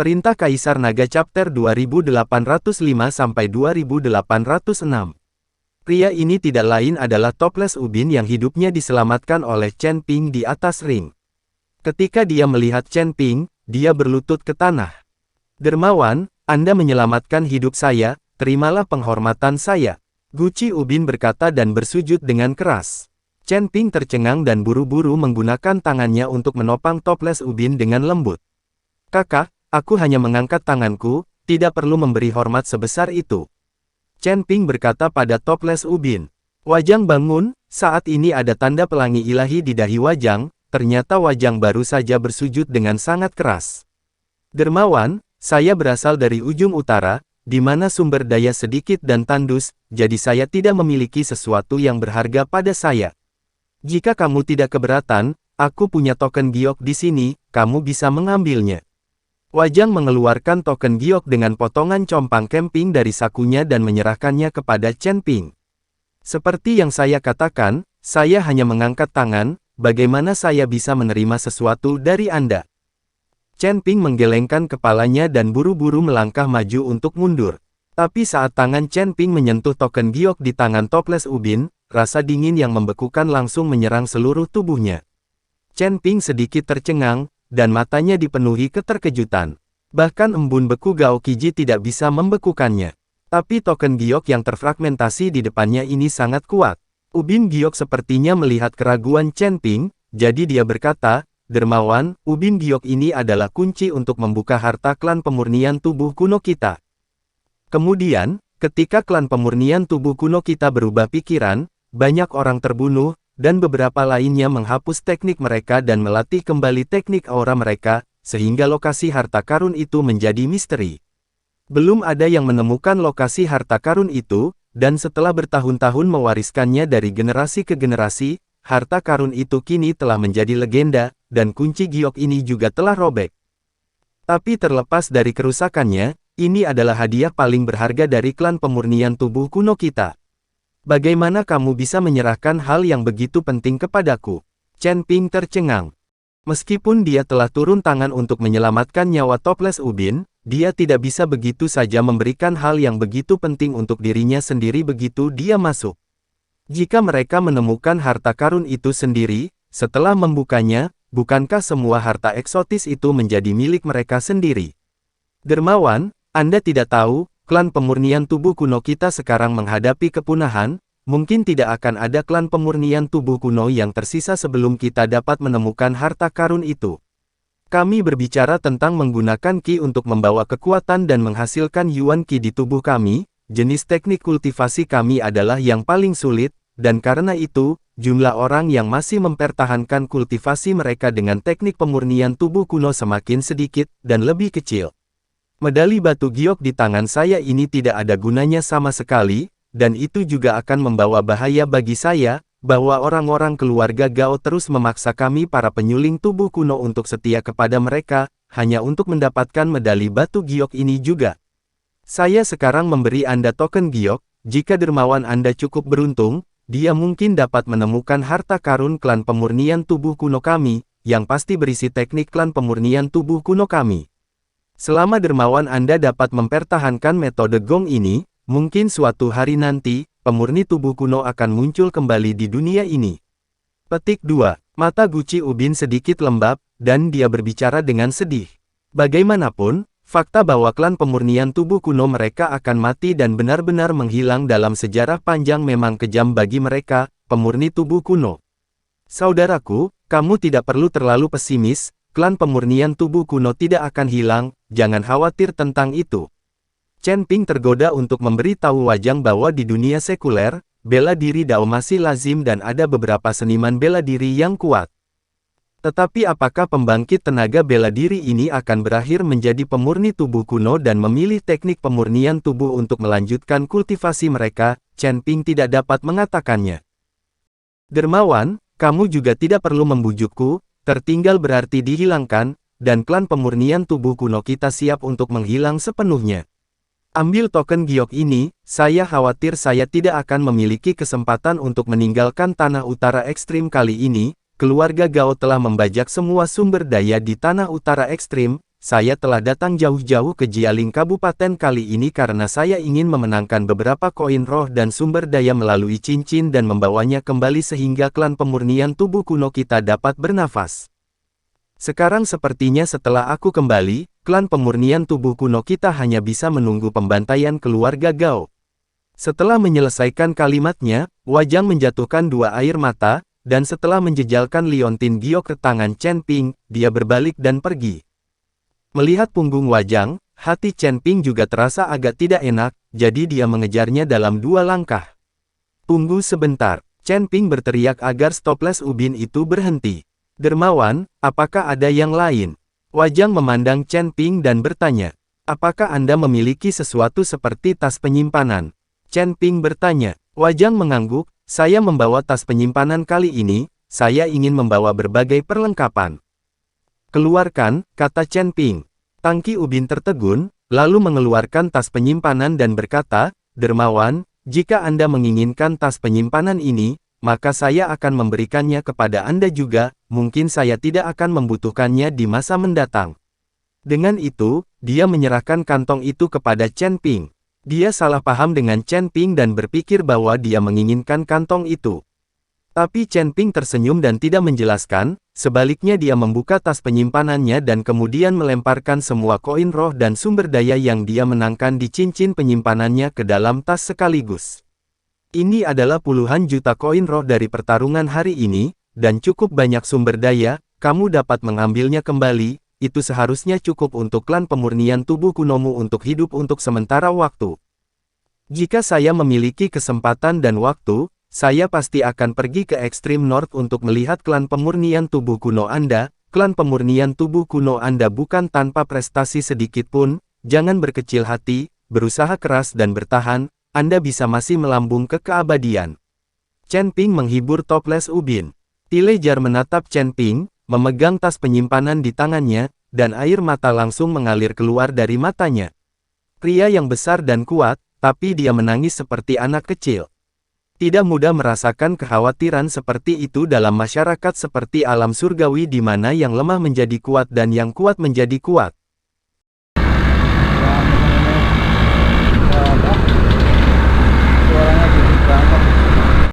Perintah Kaisar Naga Chapter 2805-2806. Pria ini tidak lain adalah Toples Ubin yang hidupnya diselamatkan oleh Chen Ping di atas ring. Ketika dia melihat Chen Ping, dia berlutut ke tanah. "Dermawan, Anda menyelamatkan hidup saya, terimalah penghormatan saya," Guci Ubin berkata dan bersujud dengan keras. Chen Ping tercengang dan buru-buru menggunakan tangannya untuk menopang Toples Ubin dengan lembut. "Kakak, aku hanya mengangkat tanganku, tidak perlu memberi hormat sebesar itu," Chen Ping berkata pada Toples Ubin. Wajang bangun, saat ini ada tanda pelangi ilahi di dahi Wajang, ternyata Wajang baru saja bersujud dengan sangat keras. "Dermawan, saya berasal dari ujung utara, di mana sumber daya sedikit dan tandus, jadi saya tidak memiliki sesuatu yang berharga pada saya. Jika kamu tidak keberatan, aku punya token giok di sini, kamu bisa mengambilnya." Wajang mengeluarkan token giok dengan potongan compang camping dari sakunya dan menyerahkannya kepada Chen Ping. "Seperti yang saya katakan, saya hanya mengangkat tangan, bagaimana saya bisa menerima sesuatu dari Anda?" Chen Ping menggelengkan kepalanya dan buru-buru melangkah maju untuk mundur. Tapi saat tangan Chen Ping menyentuh token giok di tangan Toples Ubin, rasa dingin yang membekukan langsung menyerang seluruh tubuhnya. Chen Ping sedikit tercengang, dan matanya dipenuhi keterkejutan. Bahkan embun beku Gao Qiji tidak bisa membekukannya. Tapi token giok yang terfragmentasi di depannya ini sangat kuat. Ubin Giok sepertinya melihat keraguan Chen Ping, jadi dia berkata, "Dermawan, Ubin Giok ini adalah kunci untuk membuka harta klan pemurnian tubuh kuno kita." Kemudian, ketika klan pemurnian tubuh kuno kita berubah pikiran, banyak orang terbunuh, dan beberapa lainnya menghapus teknik mereka dan melatih kembali teknik aura mereka, sehingga lokasi harta karun itu menjadi misteri. Belum ada yang menemukan lokasi harta karun itu, dan setelah bertahun-tahun mewariskannya dari generasi ke generasi, harta karun itu kini telah menjadi legenda, dan kunci giok ini juga telah robek. Tapi terlepas dari kerusakannya, ini adalah hadiah paling berharga dari klan pemurnian tubuh kuno kita. Bagaimana kamu bisa menyerahkan hal yang begitu penting kepadaku?" Chen Ping tercengang. Meskipun dia telah turun tangan untuk menyelamatkan nyawa Toples Ubin, dia tidak bisa begitu saja memberikan hal yang begitu penting untuk dirinya sendiri begitu dia masuk. Jika mereka menemukan harta karun itu sendiri, setelah membukanya, bukankah semua harta eksotis itu menjadi milik mereka sendiri? "Dermawan, Anda tidak tahu, klan pemurnian tubuh kuno kita sekarang menghadapi kepunahan, mungkin tidak akan ada klan pemurnian tubuh kuno yang tersisa sebelum kita dapat menemukan harta karun itu. Kami berbicara tentang menggunakan Qi untuk membawa kekuatan dan menghasilkan Yuan Qi di tubuh kami, jenis teknik kultivasi kami adalah yang paling sulit, dan karena itu, jumlah orang yang masih mempertahankan kultivasi mereka dengan teknik pemurnian tubuh kuno semakin sedikit, dan lebih kecil. Medali batu giok di tangan saya ini tidak ada gunanya sama sekali, dan itu juga akan membawa bahaya bagi saya, bahwa orang-orang keluarga Gao terus memaksa kami para penyuling tubuh kuno untuk setia kepada mereka, hanya untuk mendapatkan medali batu giok ini juga. Saya sekarang memberi Anda token giok, jika dermawan Anda cukup beruntung, dia mungkin dapat menemukan harta karun klan pemurnian tubuh kuno kami, yang pasti berisi teknik klan pemurnian tubuh kuno kami. Selama dermawan Anda dapat mempertahankan metode gong ini, mungkin suatu hari nanti, pemurni tubuh kuno akan muncul kembali di dunia ini." Petik 2. Mata Guci Ubin sedikit lembab, dan dia berbicara dengan sedih. Bagaimanapun, fakta bahwa klan pemurnian tubuh kuno mereka akan mati dan benar-benar menghilang dalam sejarah panjang memang kejam bagi mereka, pemurni tubuh kuno. "Saudaraku, kamu tidak perlu terlalu pesimis, klan pemurnian tubuh kuno tidak akan hilang, jangan khawatir tentang itu." Chen Ping tergoda untuk memberi tahu Wajang bahwa di dunia sekuler, bela diri Dao masih lazim dan ada beberapa seniman bela diri yang kuat. Tetapi apakah pembangkit tenaga bela diri ini akan berakhir menjadi pemurni tubuh kuno dan memilih teknik pemurnian tubuh untuk melanjutkan kultivasi mereka? Chen Ping tidak dapat mengatakannya. "Dermawan, kamu juga tidak perlu membujukku, tertinggal berarti dihilangkan, dan klan pemurnian tubuh kuno kita siap untuk menghilang sepenuhnya. Ambil token giok ini, saya khawatir saya tidak akan memiliki kesempatan untuk meninggalkan tanah utara ekstrim kali ini. Keluarga Gao telah membajak semua sumber daya di tanah utara ekstrim, saya telah datang jauh-jauh ke Jialing Kabupaten kali ini karena saya ingin memenangkan beberapa koin roh dan sumber daya melalui cincin dan membawanya kembali sehingga klan pemurnian tubuh kuno kita dapat bernafas. Sekarang sepertinya setelah aku kembali, klan pemurnian tubuh kuno kita hanya bisa menunggu pembantaian keluarga Gao. Setelah menyelesaikan kalimatnya, Wajang menjatuhkan dua air mata, dan setelah menjejalkan liontin giok ke tangan Chen Ping, dia berbalik dan pergi. Melihat punggung Wajang, hati Chen Ping juga terasa agak tidak enak, jadi dia mengejarnya dalam dua langkah. Tunggu sebentar, Chen Ping berteriak agar stoples ubin itu berhenti. Dermawan, apakah ada yang lain? Wajang memandang Chen Ping dan bertanya, apakah Anda memiliki sesuatu seperti tas penyimpanan? Chen Ping bertanya. Wajang mengangguk, saya membawa tas penyimpanan kali ini, saya ingin membawa berbagai perlengkapan. Keluarkan, kata Chen Ping. Tangki ubin tertegun, lalu mengeluarkan tas penyimpanan dan berkata, Dermawan, jika Anda menginginkan tas penyimpanan ini, maka saya akan memberikannya kepada Anda juga, mungkin saya tidak akan membutuhkannya di masa mendatang. Dengan itu, dia menyerahkan kantong itu kepada Chen Ping. Dia salah paham dengan Chen Ping dan berpikir bahwa dia menginginkan kantong itu. Tapi Chen Ping tersenyum dan tidak menjelaskan, sebaliknya dia membuka tas penyimpanannya dan kemudian melemparkan semua koin roh dan sumber daya yang dia menangkan di cincin penyimpanannya ke dalam tas sekaligus. Ini adalah puluhan juta koin roh dari pertarungan hari ini, dan cukup banyak sumber daya, kamu dapat mengambilnya kembali, itu seharusnya cukup untuk klan pemurnian tubuh kunomu untuk hidup untuk sementara waktu. Jika saya memiliki kesempatan dan waktu, saya pasti akan pergi ke Extreme North untuk melihat klan pemurnian tubuh kuno Anda. Klan pemurnian tubuh kuno Anda bukan tanpa prestasi sedikit pun, jangan berkecil hati, berusaha keras dan bertahan, Anda bisa masih melambung ke keabadian. Chen Ping menghibur toples ubin. Tilejar menatap Chen Ping, memegang tas penyimpanan di tangannya, dan air mata langsung mengalir keluar dari matanya. Pria yang besar dan kuat, tapi dia menangis seperti anak kecil. Tidak mudah merasakan kekhawatiran seperti itu dalam masyarakat seperti alam surgawi di mana yang lemah menjadi kuat dan yang kuat menjadi kuat.